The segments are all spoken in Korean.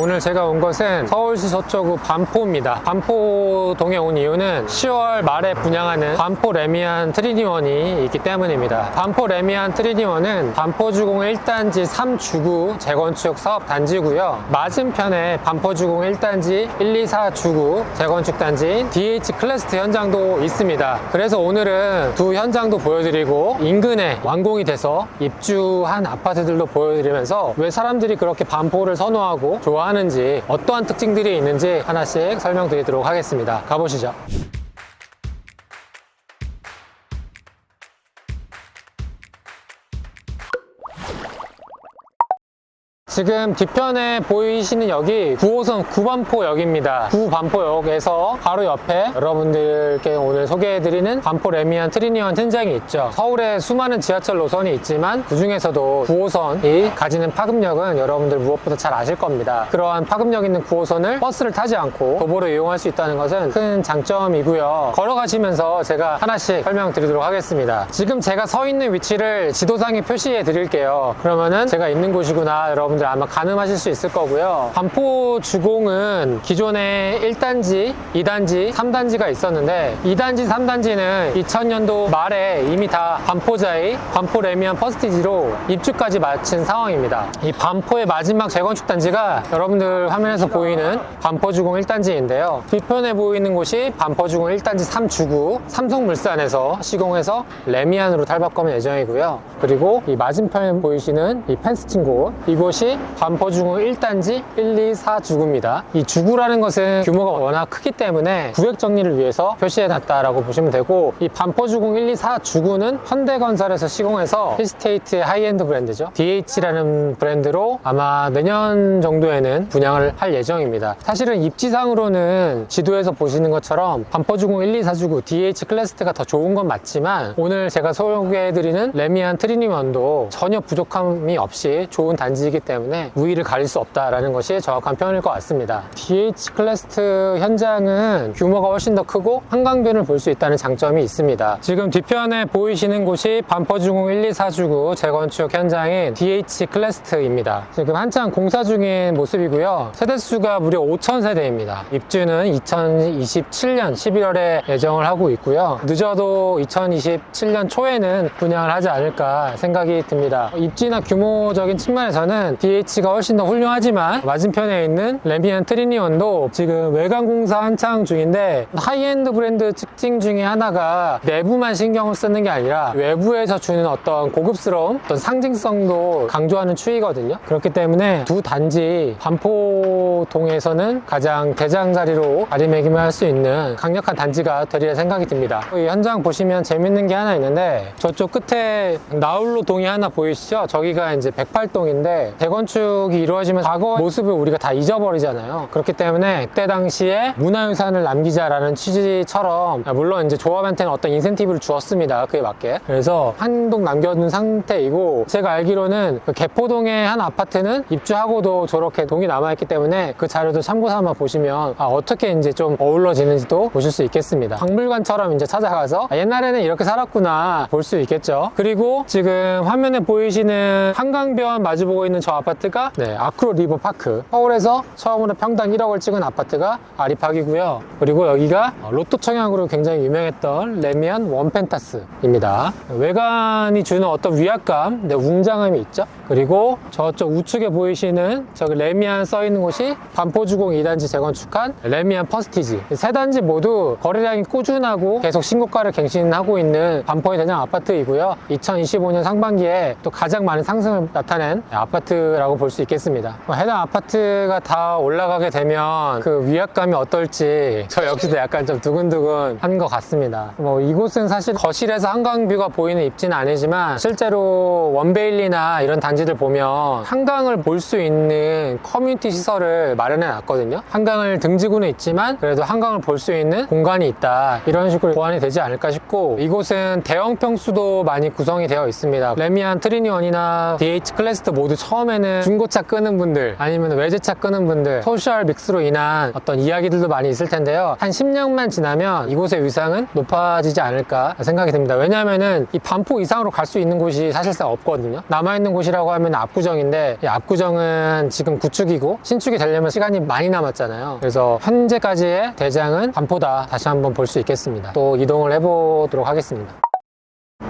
오늘 제가 온 것은 서울시 서초구 반포입니다. 반포동에 온 이유는 10월 말에 분양하는 반포 레미안 트리니원이 있기 때문입니다. 반포 레미안 트리니원은 반포주공 1단지 3주구 재건축 사업 단지고요. 맞은편에 반포주공 1단지 1, 2, 4주구 재건축 단지인 DH 클래스트 현장도 있습니다. 그래서 오늘은 두 현장도 보여드리고 인근에 완공이 돼서 입주한 아파트들도 보여드리면서 왜 사람들이 그렇게 반포를 선호하고 좋아하는지, 어떠한 특징들이 있는지 하나씩 설명드리도록 하겠습니다. 가보시죠. 지금 뒤편에 보이시는 역이 9호선 구반포역입니다. 구반포역에서 바로 옆에 여러분들께 오늘 소개해드리는 반포 레미안 트리니원 현장이 있죠. 서울에 수많은 지하철 노선이 있지만 그 중에서도 9호선이 가지는 파급력은 여러분들 무엇보다 잘 아실 겁니다. 그러한 파급력 있는 9호선을 버스를 타지 않고 도보로 이용할 수 있다는 것은 큰 장점이고요. 걸어가시면서 제가 하나씩 설명드리도록 하겠습니다. 지금 제가 서 있는 위치를 지도상에 표시해 드릴게요. 그러면은 제가 있는 곳이구나 여러분들 아마 가늠하실 수 있을 거고요. 반포 주공은 기존에 1단지, 2단지, 3단지가 있었는데 2단지, 3단지는 2000년도 말에 이미 다 반포자의 반포 레미안 퍼스티지로 입주까지 마친 상황입니다. 이 반포의 마지막 재건축 단지가 여러분들 화면에서 보이는 반포 주공 1단지인데요. 뒤편에 보이는 곳이 반포 주공 1단지 3주구 삼성물산에서 시공해서 레미안으로 탈바꿈 예정이고요. 그리고 이 맞은편에 보이시는 이 펜스 친 곳, 이곳이 반포주공 1단지 1, 2, 4주구입니다. 이 주구라는 것은 규모가 워낙 크기 때문에 구획 정리를 위해서 표시해놨다라고 보시면 되고, 이 반포주공 1, 2, 4주구는 현대건설에서 시공해서 힐스테이트의 하이엔드 브랜드죠. DH라는 브랜드로 아마 내년 정도에는 분양을 할 예정입니다. 사실은 입지상으로는 지도에서 보시는 것처럼 반포주공 1, 2, 4주구 DH 클래스트가 더 좋은 건 맞지만 오늘 제가 소개해드리는 레미안 트리니원도 전혀 부족함이 없이 좋은 단지이기 때문에 우위를 가릴 수 없다라는 것이 정확한 표현일 것 같습니다. DH 클래스트 현장은 규모가 훨씬 더 크고 한강변을 볼 수 있다는 장점이 있습니다. 지금 뒤편에 보이시는 곳이 반포주공 1, 2, 4주구 재건축 현장인 DH 클래스트입니다. 지금 한창 공사 중인 모습이고요. 세대수가 무려 5,000세대입니다. 입주는 2027년 11월에 예정을 하고 있고요. 늦어도 2027년 초에는 분양을 하지 않을까 생각이 듭니다. 입지나 규모적인 측면에서는 DH가 훨씬 더 훌륭하지만 맞은편에 있는 레미안 트리니원도 지금 외관 공사 한창 중인데, 하이엔드 브랜드 특징 중에 하나가 내부만 신경을 쓰는 게 아니라 외부에서 주는 어떤 고급스러움, 어떤 상징성도 강조하는 추이거든요. 그렇기 때문에 두 단지 반포동에서는 가장 대장자리로 자리매김할 수 있는 강력한 단지가 되리라 생각이 듭니다. 이 현장 보시면 재밌는 게 하나 있는데, 저쪽 끝에 나홀로 동이 하나 보이시죠? 저기가 이제 108동인데 재건축이 이루어지면 과거 모습을 우리가 다 잊어버리잖아요. 그렇기 때문에 그때 당시에 문화유산을 남기자라는 취지처럼, 물론 이제 조합한테는 어떤 인센티브를 주었습니다. 그에 맞게. 그래서 한 동 남겨둔 상태이고, 제가 알기로는 그 개포동의 한 아파트는 입주하고도 저렇게 동이 남아있기 때문에 그 자료도 참고 삼아 보시면 어떻게 이제 좀 어우러지는지도 보실 수 있겠습니다. 박물관처럼 이제 찾아가서 옛날에는 이렇게 살았구나 볼 수 있겠죠. 그리고 지금 화면에 보이시는 한강변 마주보고 있는 저 아파트가 아크로 리버 파크, 서울에서 처음으로 평당 1억을 찍은 아파트가 아리팍이고요. 그리고 여기가 로또 청약으로 굉장히 유명했던 레미안 원펜타스입니다. 외관이 주는 어떤 위압감, 웅장함이 있죠. 그리고 저쪽 우측에 보이시는 저기 레미안 써있는 곳이 반포주공 2단지 재건축한 레미안 퍼스티지. 세 단지 모두 거래량이 꾸준하고 계속 신고가를 갱신하고 있는 반포의 대장 아파트이고요. 2025년 상반기에 또 가장 많은 상승을 나타낸 아파트라고 볼 수 있겠습니다. 해당 아파트가 다 올라가게 되면 그 위압감이 어떨지 저 역시도 약간 좀 두근두근 한 것 같습니다. 이곳은 사실 거실에서 한강뷰가 보이는 입지는 아니지만 실제로 원베일리나 이런 단지들 보면 한강을 볼 수 있는 커뮤니티 시설을 마련해 놨거든요. 한강을 등지고는 있지만 그래도 한강을 볼 수 있는 공간이 있다, 이런 식으로 보완이 되지 않을까 싶고, 이곳은 대형 평수도 많이 구성이 되어 있습니다. 레미안 트리니원이나 DH 클래스트 모두 처음에는 요즘에는 중고차 끄는 분들 아니면 외제차 끄는 분들 소셜 믹스로 인한 어떤 이야기들도 많이 있을 텐데요. 한 10년만 지나면 이곳의 위상은 높아지지 않을까 생각이 듭니다. 왜냐하면은 이 반포 이상으로 갈 수 있는 곳이 사실상 없거든요. 남아있는 곳이라고 하면 압구정인데 이 압구정은 지금 구축이고 신축이 되려면 시간이 많이 남았잖아요. 그래서 현재까지의 대장은 반포다 다시 한번 볼 수 있겠습니다. 또 이동을 해보도록 하겠습니다.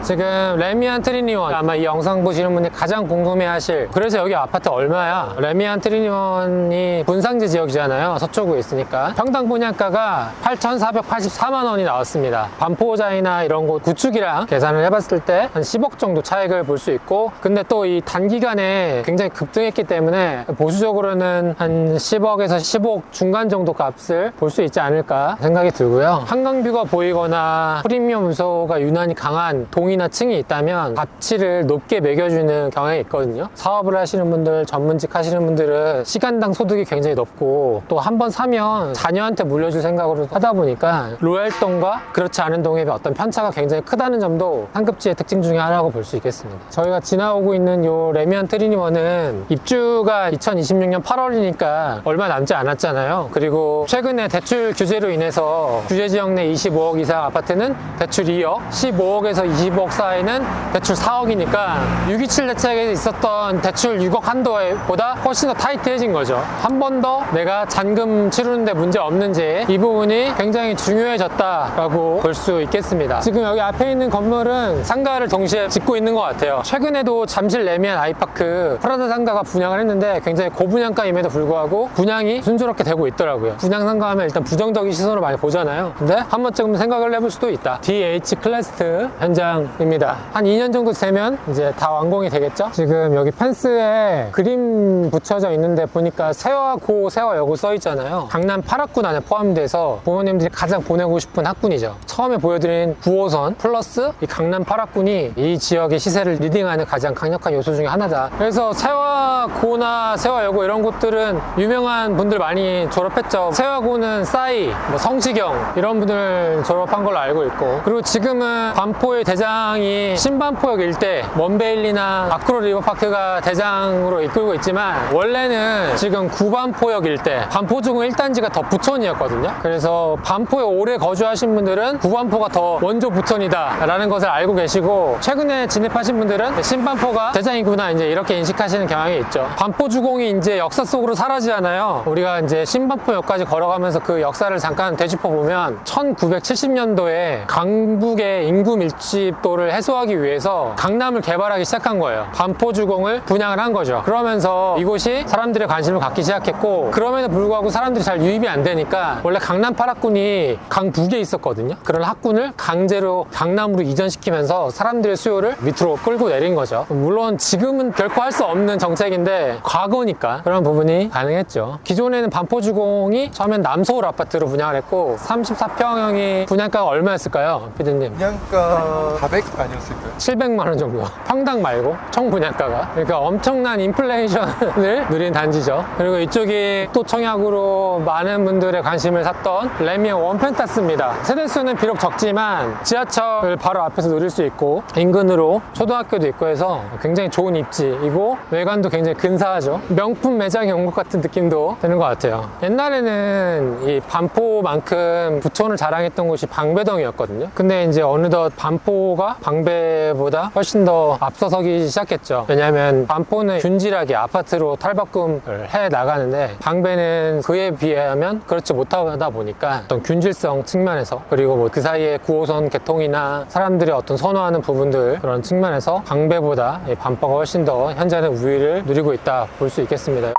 지금 레미안 트리니원, 아마 이 영상 보시는 분이 가장 궁금해하실, 그래서 여기 아파트 얼마야? 레미안 트리니원이 분상지 지역이잖아요. 서초구에 있으니까 평당 분양가가 8,484만 원이 나왔습니다. 반포자이나 이런 곳 구축이랑 계산을 해봤을 때 한 10억 정도 차익을 볼 수 있고, 근데 또 이 단기간에 굉장히 급등했기 때문에 보수적으로는 한 10억에서 15억 중간 정도 값을 볼 수 있지 않을까 생각이 들고요. 한강뷰가 보이거나 프리미엄 요소가 유난히 강한 동이나 층이 있다면 가치를 높게 매겨주는 경향이 있거든요. 사업을 하시는 분들, 전문직 하시는 분들은 시간당 소득이 굉장히 높고 또 한 번 사면 자녀한테 물려줄 생각으로 하다 보니까 로얄동과 그렇지 않은 동의 어떤 편차가 굉장히 크다는 점도 상급지의 특징 중에 하나라고 볼 수 있겠습니다. 저희가 지나오고 있는 요 레미안 트리니원은 입주가 2026년 8월이니까 얼마 남지 않았잖아요. 그리고 최근에 대출 규제로 인해서 규제지역 내 25억 이상 아파트는 대출 2억, 15억에서 20억 사이는 대출 4억이니까 627 대책에 있었던 대출 6억 한도보다 훨씬 더 타이트해진 거죠. 한 번 더 내가 잔금 치르는데 문제 없는지 이 부분이 굉장히 중요해졌다라고 볼 수 있겠습니다. 지금 여기 앞에 있는 건물은 상가를 동시에 짓고 있는 것 같아요. 최근에도 잠실 레미안 아이파크 프라다 상가가 분양을 했는데 굉장히 고분양가임에도 불구하고 분양이 순조롭게 되고 있더라고요. 분양 상가 하면 일단 부정적인 시선으로 많이 보잖아요. 근데 한 번쯤 생각을 해볼 수도 있다. DH 클래스트 현장입니다. 한 2년 정도 되면 이제 다 완공이 되겠죠? 지금 여기 펜스에 그림 붙여져 있는데 보니까 세화고, 세화여고 써 있잖아요. 강남 8학군 안에 포함돼서 부모님들이 가장 보내고 싶은 학군이죠. 처음에 보여드린 9호선 플러스 이 강남 8학군이 이 지역의 시세를 리딩하는 가장 강력한 요소 중에 하나다. 그래서 세화고나 세화여고 이런 곳들은 유명한 분들 많이 졸업했죠. 세화고는 싸이, 뭐 성시경 이런 분들 졸업한 걸로 알고 있고, 그리고 지금은 반포의 대장이 신반포역 일대, 먼베일리나 아크로 리버파크가 대장으로 이끌고 있지만 원래는 지금 구반포역 일대, 반포주공 1단지가 더 부촌이었거든요. 그래서 반포에 오래 거주하신 분들은 구반포가 더 원조 부촌이다 라는 것을 알고 계시고, 최근에 진입하신 분들은 신반포가 대장이구나 이제 이렇게 인식하시는 경향이 있죠. 반포주공이 이제 역사 속으로 사라지잖아요. 우리가 이제 신반포역까지 걸어가면서 그 역사를 잠깐 되짚어 보면 1970년도에 강북의 인구 밀집도를 해소하기 위해서 강남을 개발하기 시작한 거예요. 반포주공을 분양을 한 거죠. 그러면서 이곳이 사람들의 관심을 갖기 시작했고, 그럼에도 불구하고 사람들이 잘 유입이 안 되니까 원래 강남 8학군이 강북에 있었거든요. 그런 학군을 강제로 강남으로 이전시키면서 사람들의 수요를 밑으로 끌고 내린 거죠. 물론 지금은 결코 할 수 없는 정책인데 과거니까 그런 부분이 가능했죠. 기존에는 반포주공이 처음엔 남서울 아파트로 분양을 했고 34평형이 분양가가 얼마였을까요, 피디님? 분양가 400 아니었을까요? 700만 원 정도. 평당 말고 총 분양가가. 그러니까 엄청난 인플레이션을 누린 단지죠. 그리고 이쪽이 또 청약으로 많은 분들의 관심을 샀던 레미안 원펜타스입니다. 세대수는 비록 적지만 지하철을 바로 앞에서 누릴 수 있고 인근으로 초등학교도 있고 해서 굉장히 좋은 입지이고 외관도 굉장히 근사하죠. 명품 매장에 온 것 같은 느낌도 드는 것 같아요. 옛날에는 이 반포만큼 부촌을 자랑했던 곳이 방배동이었거든요. 근데 이제 어느덧 반포가 방배보다 훨씬 더 앞서서기 시작했죠. 왜냐하면 반포는 균질하게 아파트로 탈바꿈을 해 나가는데 방배는 그에 비하면 그렇지 못하다 보니까 어떤 균질성 측면에서, 그리고 뭐 그 사이에 9호선 개통이나 사람들이 어떤 선호하는 부분들 그런 측면에서 방배보다 반포가 훨씬 더 현재는 우위를 누리고 있다 볼 수 있겠습니다.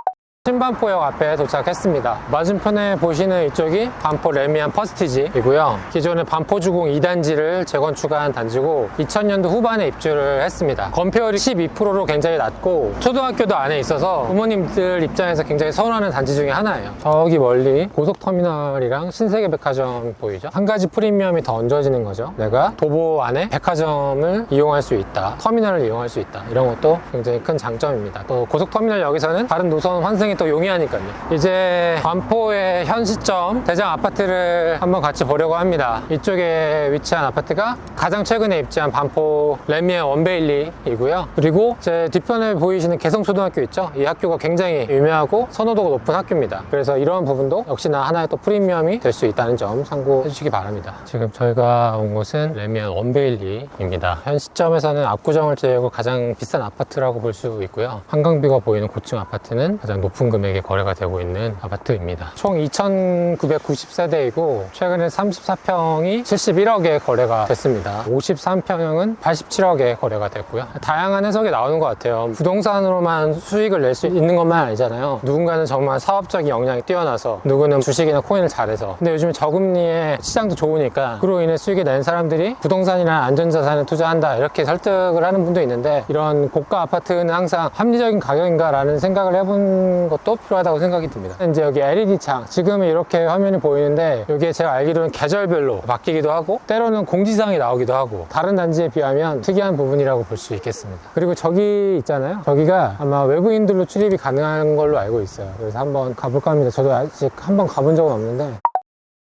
신반포역 앞에 도착했습니다. 맞은편에 보시는 이쪽이 반포 레미안 퍼스티지이고요. 기존의 반포주공 2단지를 재건축한 단지고 2000년도 후반에 입주를 했습니다. 건폐율이 12%로 굉장히 낮고 초등학교도 안에 있어서 부모님들 입장에서 굉장히 선호하는 단지 중에 하나예요. 저기 멀리 고속터미널이랑 신세계백화점 보이죠? 한 가지 프리미엄이 더 얹어지는 거죠. 내가 도보 안에 백화점을 이용할 수 있다, 터미널을 이용할 수 있다, 이런 것도 굉장히 큰 장점입니다. 또 고속터미널역에서는 다른 노선 환승 굉장히 또 용이하니까요. 이제 반포의 현 시점 대장 아파트를 한번 같이 보려고 합니다. 이쪽에 위치한 아파트가 가장 최근에 입지한 반포 레미안 원베일리이고요. 그리고 제 뒤편에 보이시는 개성초등학교 있죠? 이 학교가 굉장히 유명하고 선호도가 높은 학교입니다. 그래서 이런 부분도 역시나 하나의 또 프리미엄이 될 수 있다는 점 참고해 주시기 바랍니다. 지금 저희가 온 곳은 레미안 원베일리입니다. 현 시점에서는 압구정을 제외하고 가장 비싼 아파트라고 볼 수 있고요. 한강뷰가 보이는 고층 아파트는 가장 높은 금액에 거래가 되고 있는 아파트입니다. 총 2,990세대이고 최근에 34평이 71억에 거래가 됐습니다. 53평형은 87억에 거래가 됐고요. 다양한 해석이 나오는 것 같아요. 부동산으로만 수익을 낼 수 있는 것만 아니잖아요. 누군가는 정말 사업적인 역량이 뛰어나서, 누구는 주식이나 코인을 잘해서. 근데 요즘 저금리에 시장도 좋으니까 그로 인해 수익이 낸 사람들이 부동산이나 안전자산에 투자한다 이렇게 설득을 하는 분도 있는데, 이런 고가 아파트는 항상 합리적인 가격인가 라는 생각을 해본 것도 필요하다고 생각이 듭니다. 이제 여기 LED 창, 지금 이렇게 화면이 보이는데 여기에 제가 알기로는 계절별로 바뀌기도 하고 때로는 공지사항이 나오기도 하고, 다른 단지에 비하면 특이한 부분이라고 볼 수 있겠습니다. 그리고 저기 있잖아요. 저기가 아마 외부인들로 출입이 가능한 걸로 알고 있어요. 그래서 한번 가볼까 합니다. 저도 아직 한번 가본 적은 없는데.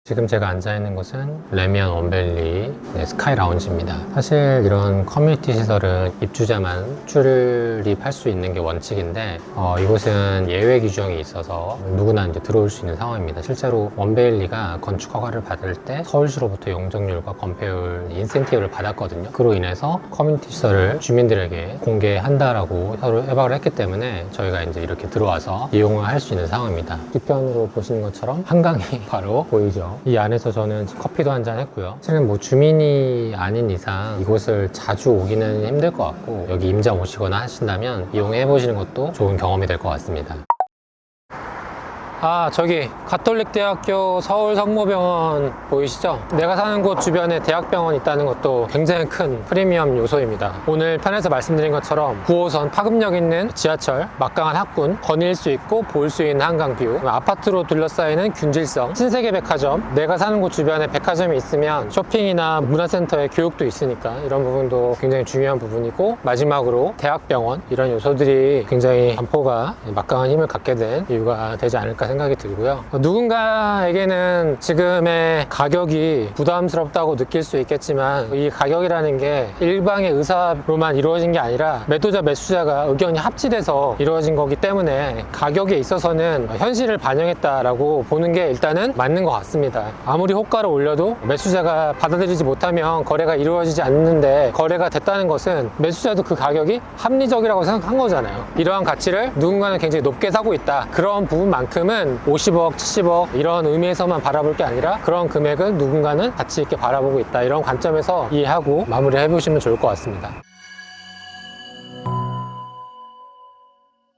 지금 제가 앉아있는 곳은 레미안 원베일리 스카이 라운지입니다. 사실 이런 커뮤니티 시설은 입주자만 출입할 수 있는 게 원칙인데 이곳은 예외 규정이 있어서 누구나 이제 들어올 수 있는 상황입니다. 실제로 원베일리가 건축 허가를 받을 때 서울시로부터 용적률과 건폐율 인센티브를 받았거든요. 그로 인해서 커뮤니티 시설을 주민들에게 공개한다라고 서로 협약을 했기 때문에 저희가 이제 이렇게 들어와서 이용을 할 수 있는 상황입니다. 뒤편으로 보시는 것처럼 한강이 바로 보이죠. 이 안에서 저는 커피도 한잔 했고요. 사실은 뭐 주민이 아닌 이상 이곳을 자주 오기는 힘들 것 같고, 여기 임장 오시거나 하신다면 이용해 보시는 것도 좋은 경험이 될 것 같습니다. 아, 저기 가톨릭대학교 서울성모병원 보이시죠? 내가 사는 곳 주변에 대학병원 있다는 것도 굉장히 큰 프리미엄 요소입니다. 오늘 편에서 말씀드린 것처럼 9호선 파급력 있는 지하철, 막강한 학군, 거닐 수 있고 볼 수 있는 한강뷰, 아파트로 둘러싸이는 균질성, 신세계 백화점, 내가 사는 곳 주변에 백화점이 있으면 쇼핑이나 문화센터에 교육도 있으니까 이런 부분도 굉장히 중요한 부분이고, 마지막으로 대학병원, 이런 요소들이 굉장히 반포가 막강한 힘을 갖게 된 이유가 되지 않을까 생각이 들고요. 누군가에게는 지금의 가격이 부담스럽다고 느낄 수 있겠지만, 이 가격이라는 게 일방의 의사로만 이루어진 게 아니라 매도자 매수자가 의견이 합치돼서 이루어진 거기 때문에 가격에 있어서는 현실을 반영했다라고 보는 게 일단은 맞는 것 같습니다. 아무리 호가를 올려도 매수자가 받아들이지 못하면 거래가 이루어지지 않는데, 거래가 됐다는 것은 매수자도 그 가격이 합리적이라고 생각한 거잖아요. 이러한 가치를 누군가는 굉장히 높게 사고 있다. 그런 부분만큼은 50억, 70억 이런 의미에서만 바라볼 게 아니라 그런 금액은 누군가는 가치 있게 바라보고 있다. 이런 관점에서 이해하고 마무리해 보시면 좋을 것 같습니다.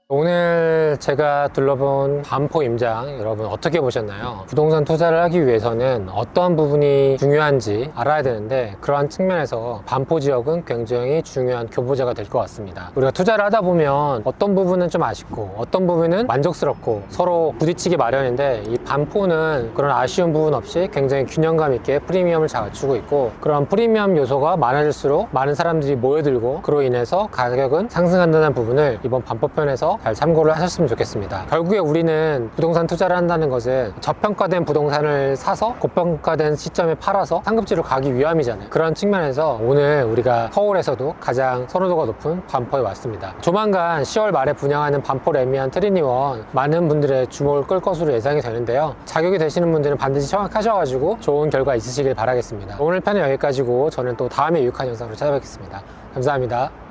오늘 제가 둘러본 반포 임장 여러분 어떻게 보셨나요? 부동산 투자를 하기 위해서는 어떤 부분이 중요한지 알아야 되는데, 그러한 측면에서 반포 지역은 굉장히 중요한 교보자가 될 것 같습니다. 우리가 투자를 하다 보면 어떤 부분은 좀 아쉽고 어떤 부분은 만족스럽고 서로 부딪히기 마련인데, 이 반포는 그런 아쉬운 부분 없이 굉장히 균형감 있게 프리미엄을 갖추고 있고, 그런 프리미엄 요소가 많아질수록 많은 사람들이 모여들고 그로 인해서 가격은 상승한다는 부분을 이번 반포편에서 잘 참고를 하셨으면 좋겠습니다. 결국에 우리는 부동산 투자를 한다는 것은 저평가된 부동산을 사서 고평가된 시점에 팔아서 상급지로 가기 위함이잖아요. 그런 측면에서 오늘 우리가 서울에서도 가장 선호도가 높은 반포에 왔습니다. 조만간 10월 말에 분양하는 반포 레미안 트리니원, 많은 분들의 주목을 끌 것으로 예상이 되는데요. 자격이 되시는 분들은 반드시 청약하셔가지고 좋은 결과 있으시길 바라겠습니다. 오늘 편은 여기까지고 저는 또 다음에 유익한 영상으로 찾아뵙겠습니다. 감사합니다.